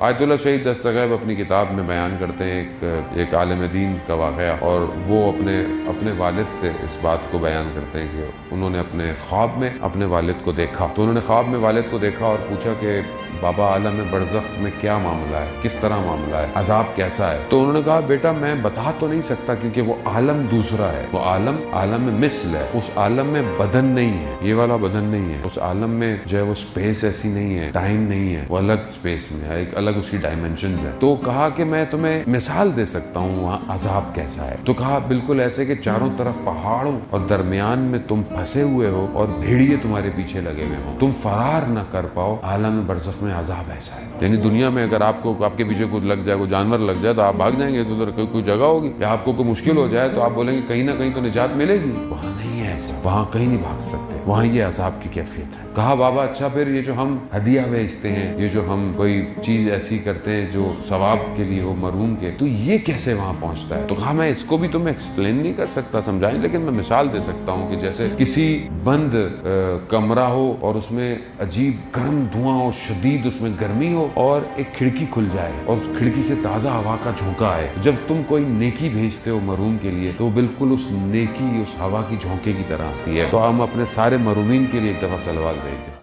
آیت اللہ شہید دستغیب اپنی کتاب میں بیان کرتے ہیں ایک عالم دین کا واقعہ، اور وہ اپنے والد سے اس بات کو بیان کرتے ہیں کہ انہوں نے اپنے خواب میں اپنے والد کو دیکھا۔ تو انہوں نے خواب میں والد کو دیکھا اور پوچھا کہ بابا عالم برزخ میں کیا معاملہ ہے، کس طرح معاملہ ہے، عذاب کیسا ہے؟ تو انہوں نے کہا بیٹا میں بتا تو نہیں سکتا کیونکہ وہ عالم دوسرا ہے، وہ عالم مثل ہے، اس عالم میں بدن نہیں ہے، یہ والا بدن نہیں ہے، اس عالم میں جو ہے وہ سپیس ایسی نہیں ہے، ٹائم نہیں ہے، وہ الگ سپیس میں ہے، ایک الگ اس کی ڈائمینشنز ہے۔ تو کہا کہ میں تمہیں مثال دے سکتا ہوں وہاں عذاب کیسا ہے۔ تو کہا بالکل ایسے کہ چاروں طرف پہاڑوں اور درمیان میں تم پھنسے ہوئے ہو اور بھیڑیے تمہارے پیچھے لگے ہوئے ہوں، تم فرار نہ کر پاؤ، عالم برزخ میں عذاب ایسا ہے۔ یعنی دنیا میں اگر آپ کے پیچھے کچھ لگ جائے، کوئی جانور لگ جائے تو آپ بھاگ جائیں گے، تو ادھر کوئی جگہ ہوگی، یا آپ کو کوئی مشکل ہو جائے تو آپ بولیں گے کہیں نہ کہیں تو نجات ملے گی۔ وہاں نہیں ہے ایسا، وہاں کہیں نہیں بھاگ سکتے، وہاں یہ عذاب کی کیفیت ہے۔ کہا بابا اچھا پھر یہ جو ہم ہدیہ بھیجتے ہیں، یہ جو ہم کوئی چیز ایسی کرتے ہیں جو ثواب کے لیے ہو مرحوم کے، تو یہ کیسے وہاں پہنچتا ہے؟ تو کہا میں اس کو بھی تمہیں ایکسپلین نہیں کر سکتا، سمجھائیں، لیکن میں مثال دے سکتا ہوں کہ جیسے کسی بند کمرہ ہو اور اس میں عجیب گرم دھواں ہو، شدید اس میں گرمی ہو، اور ایک کھڑکی کھل جائے اور اس کھڑکی سے تازہ ہوا کا جھونکا آئے۔ جب تم کوئی نیکی بھیجتے ہو مرحوم کے لیے تو بالکل اس نیکی اس ہوا کی جھونکے کی طرح آتی ہے۔ تو ہم اپنے سارے مرحومین کے لیے ایک دفعہ صلوات بھیج دیں۔